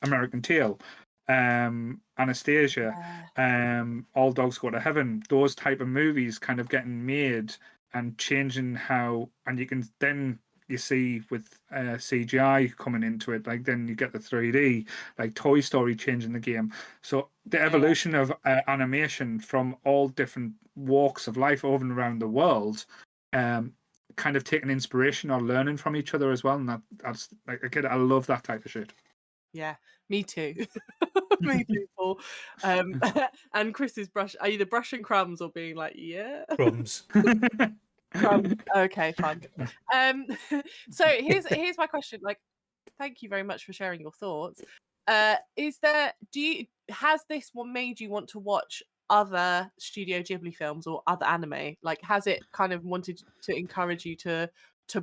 American Tail, Anastasia, All Dogs Go to Heaven, those type of movies kind of getting made and changing how, and you can then you see with CGI coming into it, like then you get the 3D, like Toy Story changing the game. So the evolution of animation from all different walks of life over and around the world, kind of taking inspiration or learning from each other as well. And that's like a kid, I love that type of shit. Yeah, me too. Me too, Paul. And Chris is either brushing crumbs or being like, yeah. Crumbs. Crumbs. Okay, fine. So here's my question. Like, thank you very much for sharing your thoughts. Has this one made you want to watch other Studio Ghibli films or other anime? Like, has it kind of wanted to encourage you to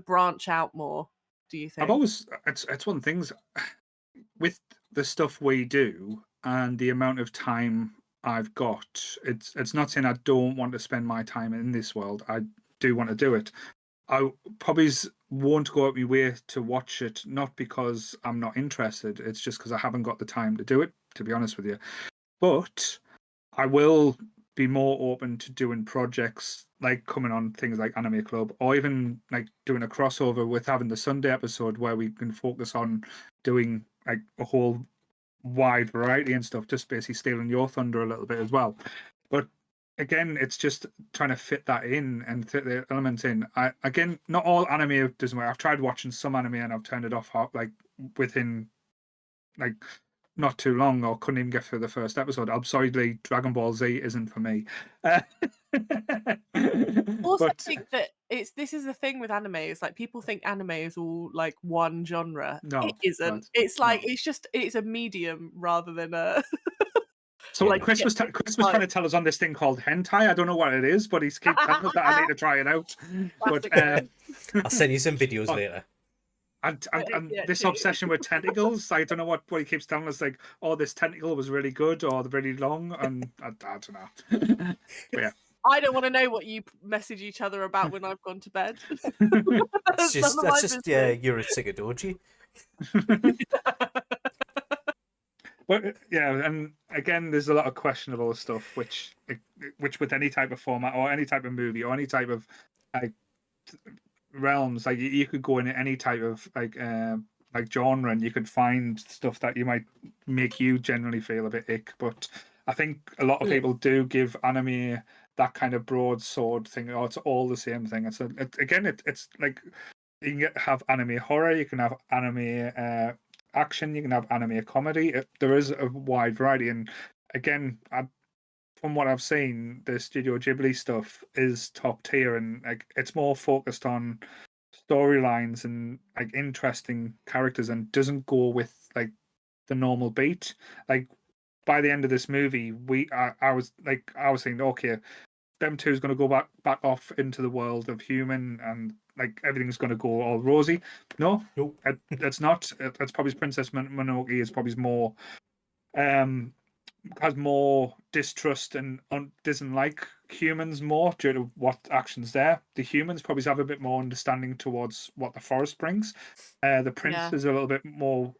branch out more? Do you I've think? always, it's one of the things with the stuff we do and the amount of time I've got. It's not saying I don't want to spend my time in this world. I do want to do it. I probably won't go out my way to watch it, not because I'm not interested. It's just because I haven't got the time to do it, to be honest with you. But I will be more open to doing projects like coming on things like Anime Club, or even like doing a crossover with having the Sunday episode where we can focus on doing like a whole wide variety and stuff, just basically stealing your thunder a little bit as well. But again, it's just trying to fit that in and fit the elements in. Again, not all anime doesn't work. I've tried watching some anime and I've turned it off like within like not too long, or couldn't even get through the first episode. I'm sorry, Dragon Ball Z isn't for me. Also, But think that this is the thing with anime. It's like people think anime is all like one genre. It no, isn't. not It's no. like it's a medium rather than a So Yeah. like Chris get was Chris was trying to tell us on this thing called hentai. I don't know what it is, but he's keep telling us that I need to try it out. But Classic. I'll send you some videos oh, later. and Yeah, this do. obsession with tentacles, I don't know what he keeps telling us. Like, oh, this tentacle was really good or really long, and I don't know. But yeah. I don't want to know what you message each other about when I've gone to bed. That's None of my just business. you're a Doji. But yeah, and again, there's a lot of questionable stuff, which with any type of format or any type of movie or any type of like realms, like you could go in any type of like genre, and you could find stuff that you might make you generally feel a bit ick. But I think a lot of people do give anime that kind of broadsword thing. Oh, it's all the same thing. It's like you can have anime horror, you can have anime action, you can have anime comedy. There is a wide variety, and again, from what I've seen, the Studio Ghibli stuff is top tier, and like it's more focused on storylines and like interesting characters, and doesn't go with like the normal beat. Like by the end of this movie, I was thinking, okay, them two is going to go back off into the world of human, and like everything's going to go all rosy. No, Nope. it's not. It's probably Princess Mononoke is probably more um has more distrust and doesn't like humans more due to what actions there. The humans probably have a bit more understanding towards what the forest brings. The prince Yeah. is a little bit more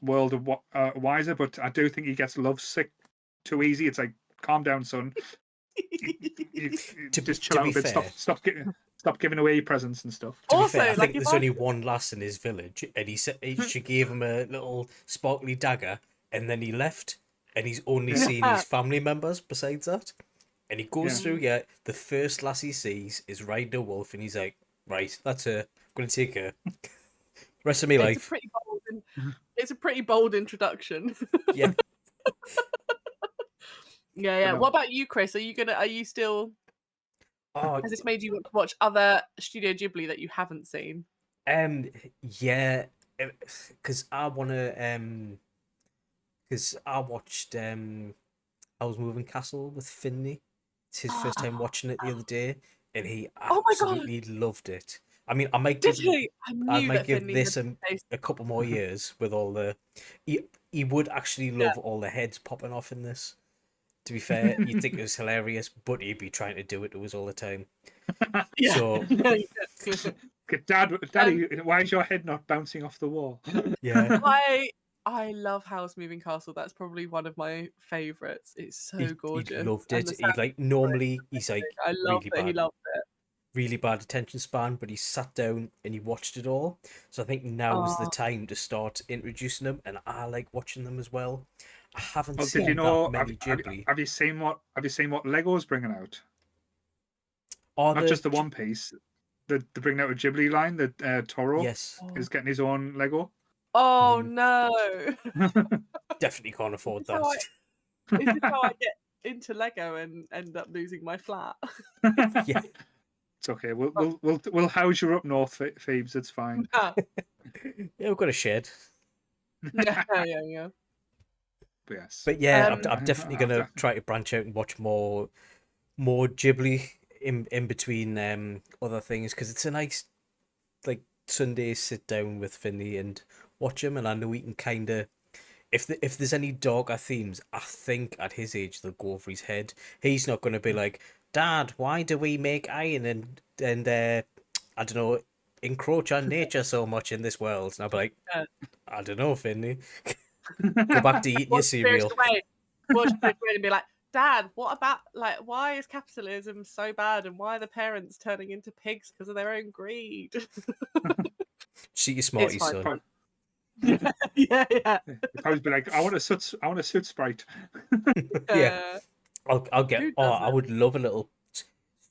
world of wiser, but I do think he gets lovesick too easy. It's like, calm down, son. You just chill To out be a bit. fair, Stop giving away your presents and stuff. Also, I like think if there's I only one lass in his village, and she gave him a little sparkly dagger, and then he left, and he's only seen his family members besides that. And he goes through, the first lass he sees is riding a wolf, and he's like, right, that's her. I'm going to take her. Rest of my It's a life. pretty bold. It's a pretty bold introduction. Yeah. Yeah. What about you, Chris? Are you still? Oh, Has this made you want to watch other Studio Ghibli that you haven't seen? yeah. Because I watched Howl's Moving Castle with Finley. It's his first time watching it the other day, and he Oh my god! absolutely loved it. I mean, Did he? I I knew might that give Finley had this taste. a couple more years with all the. He would actually Yeah. love all the heads popping off in this. To be fair, you'd think it was hilarious, but he'd be trying to do it to us all the time. Yeah. So Daddy, why is your head not bouncing off the wall? yeah, I love House Moving Castle. That's probably one of my favorites. It's so he gorgeous. loved And it. the He sound like normally he's like I love that he loved it. really bad attention span, but he sat down and he watched it all. So I think now is the Oh, time to start introducing them, and I like watching them as well. I haven't Well, seen did you that know? many Ghibli. Have you seen what Lego's bringing out? Or Not just the One Piece. They're bringing out a Ghibli line. That Toro yes, is getting his own Lego. oh Mhm. no. Definitely can't Is afford this how that. is this how I get into Lego and end up losing my flat? Yeah, It's okay. We'll house you up north, Phoebes. It's fine. Yeah, yeah, we've got a shed. yeah. But yes. But yeah, Um, I'm definitely gonna try to branch out and watch more Ghibli in between other things, because it's a nice like Sunday sit down with Finley and watch him, and I know he can kind of if there's any darker themes, I think at his age they'll go over his head. He's not going to be like, Dad, why do we make iron and I don't know, encroach on nature so much in this world? And I'll be like, yeah. I don't know, Finley, go back to eating your Watch cereal. Spirited Away. Watch Spirited Away and be like, Dad, what about like why is capitalism so bad and why are the parents turning into pigs because of their own greed? See you It's smarty, fine. son. Yeah. You'd probably be like, I want a soot sprite. Yeah, I'll get. Who Oh, does I it? would love a little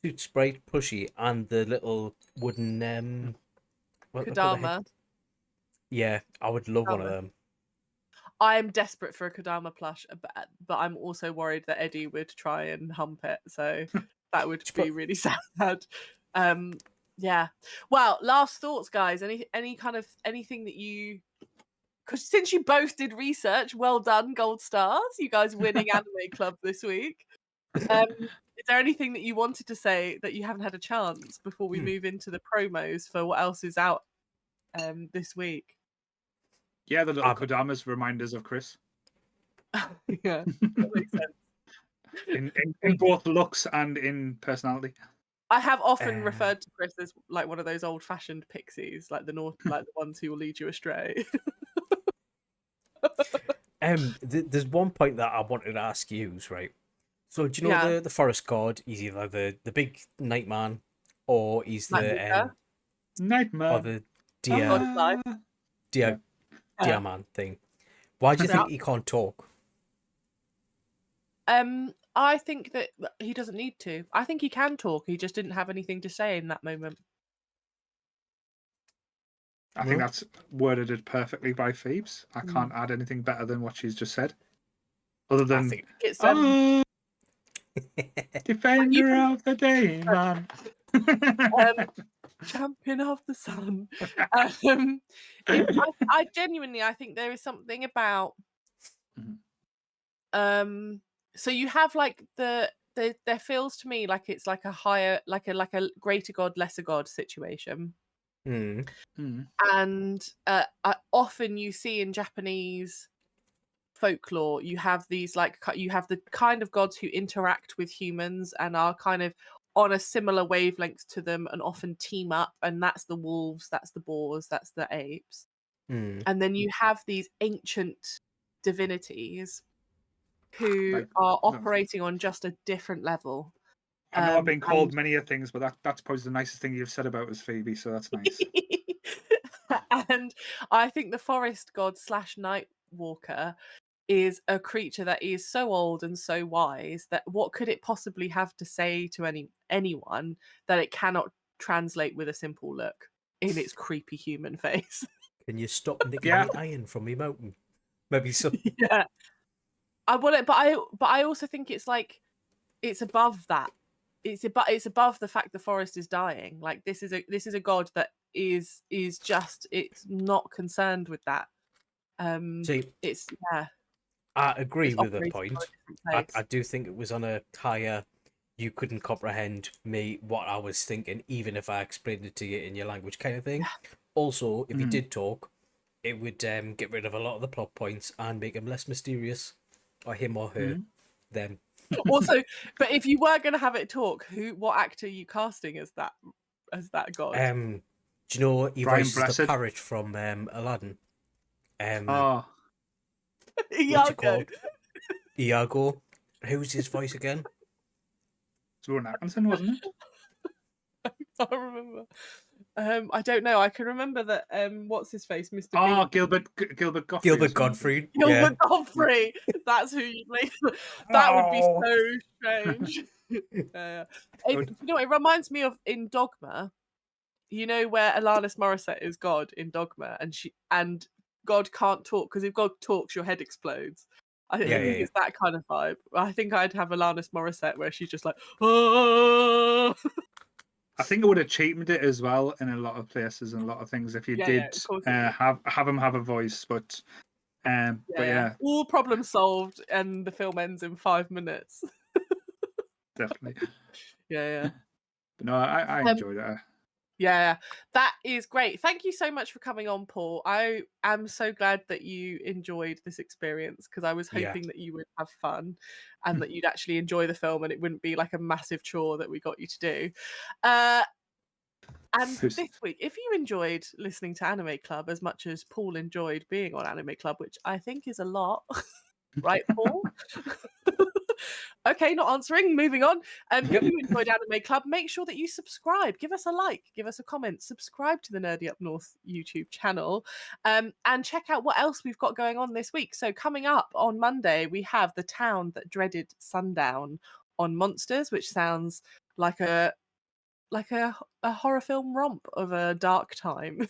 suit sprite plushie and the little wooden what they call the head? Kodama. Yeah, I would love one of Kodama. them. I am desperate for a Kodama plush, but I'm also worried that Eddie would try and hump it, so that would be really sad. Yeah. Well, last thoughts, guys. Any kind of anything that you, because since you both did research, well done, gold stars. You guys winning anime club this week. Is there anything that you wanted to say that you haven't had a chance before we move into the promos for what else is out this week? Yeah, the little I've- Kodamas remind us of Chris Yeah, that makes sense. in both looks and in personality. I have often referred to Chris as like one of those old-fashioned pixies, like like the ones who will lead you astray. There's one point that I wanted to ask you, right? So do you know Yeah. the forest god? He's either the big night man, or he's the Nightmare. or Nightmare. the God of life. deer Yeah. man thing. Why do you Yeah. think he can't talk? I think that he doesn't need to. I think he can talk. He just didn't have anything to say in that moment. I think that's worded it perfectly by Phoebes. I can't add anything better than what she's just said. Other than, It's defender of the day, man. champion of the sun. I genuinely, I think there is something about. So you have like there feels to me like it's like a higher, like a greater god, lesser god situation. And often you see in Japanese folklore, you have these you have the kind of gods who interact with humans and are kind of on a similar wavelength to them and often team up, and that's the wolves, that's the boars, that's the apes. And then you have these ancient divinities who are operating on just a different level. I know I've been called many of things, but that's probably the nicest thing you've said about us, Phoebe, so that's nice. And I think the forest god / night walker is a creature that is so old and so wise that what could it possibly have to say to anyone that it cannot translate with a simple look in its creepy human face? Can you stop nicking Yeah. me iron from me mountain? Maybe some. Yeah. I want it, but I also think it's like it's above that. It's above the fact the forest is dying. Like this is a god that is just it's not concerned with that. See, It's yeah, I agree it's with the operating on point. a different place. I do think it was on a higher. You couldn't comprehend me what I was thinking, even if I explained it to you in your language, kind of thing. Also, if he Mhm. did talk, it would get rid of a lot of the plot points and make him less mysterious, or him or her, Mhm. them. Also, but if you were going to have it talk, what actor are you casting as that god? Do you know he Brian voices the Blessed. parrot from Aladdin? Oh, What's he Iago. called? Iago. Who's his voice again? it's Rowan Atkinson, wasn't it? I remember. I don't know. I can remember that. What's his face, Mr. Oh, Bean. Gilbert Gottfried. Gilbert as well. Gottfried. Yeah. Gilbert Godfrey. That's who you play. That would be Oh. so strange. You Good. know, it reminds me of in Dogma. You know where Alanis Morissette is God in Dogma, and God can't talk because if God talks, your head explodes. I Yeah, think yeah, it's that kind of vibe. I think I'd have Alanis Morissette where she's just like, oh. I think it would have cheapened it as well in a lot of places and a lot of things if you Yeah, did of course. It have him have a voice. But yeah, all problems solved, and the film ends in 5 minutes. definitely. Yeah. But no, I enjoyed it. Yeah, that is great. Thank you so much for coming on, Paul. I am so glad that you enjoyed this experience because I was yeah. hoping that you would have fun and that you'd actually enjoy the film and it wouldn't be like a massive chore that we got you to do. And Who's- this week, if you enjoyed listening to Anime Club as much as Paul enjoyed being on Anime Club, which I think is a lot, right, Paul? Okay, not answering. Moving on. If you enjoyed Anime Club, make sure that you subscribe. Give us a like, give us a comment, subscribe to the Nerdy Up North YouTube channel, and check out what else we've got going on this week. So coming up on Monday, we have The Town That Dreaded Sundown on Monsters, which sounds like a horror film romp of a dark time.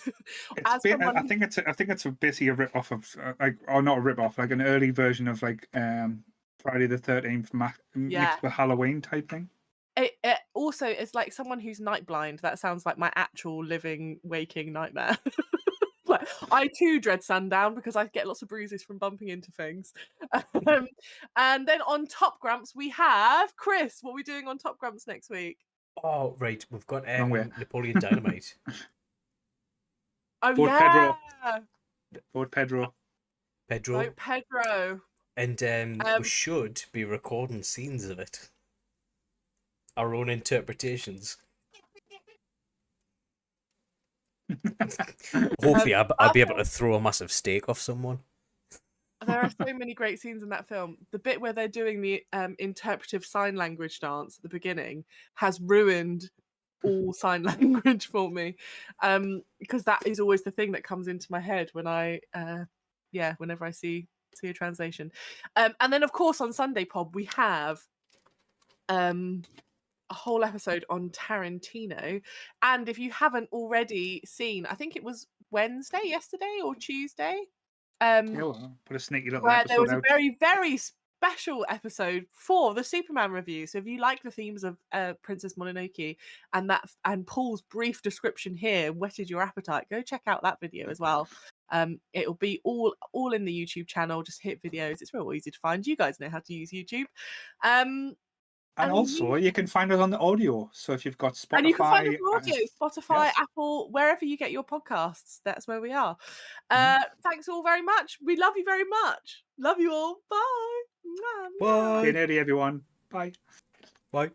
I think it's basically a rip off of or not a rip off, like an early version of like Friday the 13th mixed with Halloween type thing. It also is like someone who's night blind. That sounds like my actual living, waking nightmare. Like, I too dread sundown because I get lots of bruises from bumping into things. And then on Top Grumps, we have Chris. What are we doing on Top Grumps next week? Oh, right. We've got Wrong way. Napoleon Dynamite. Oh, Vote yeah. Pedro. Vote Pedro. Pedro. Vote Pedro. And we should be recording scenes of it. Our own interpretations. Hopefully, I'll be able to throw a massive steak off someone. There are so many great scenes in that film. The bit where they're doing the interpretive sign language dance at the beginning has ruined all sign language for me, because that is always the thing that comes into my head when whenever I see a translation. And then of course on Sunday Pod we have a whole episode on Tarantino, and if you haven't already seen, I think it was yesterday or Tuesday, Yeah, well, put a sneaky little where there episode was a out. very, very special episode for the Superman review. So if you like the themes of Princess Mononoke and Paul's brief description here whetted your appetite, go check out that video as well. It'll be all in the YouTube channel. Just hit videos. It's real easy to find. You guys know how to use YouTube. And also, you can find us on the audio. So if you've got Spotify, and you can find us on audio, Spotify, yes. Apple, wherever you get your podcasts. That's where we are. Thanks all very much. We love you very much. Love you all. Bye. Bye. Stay nerdy, everyone. Bye. Bye.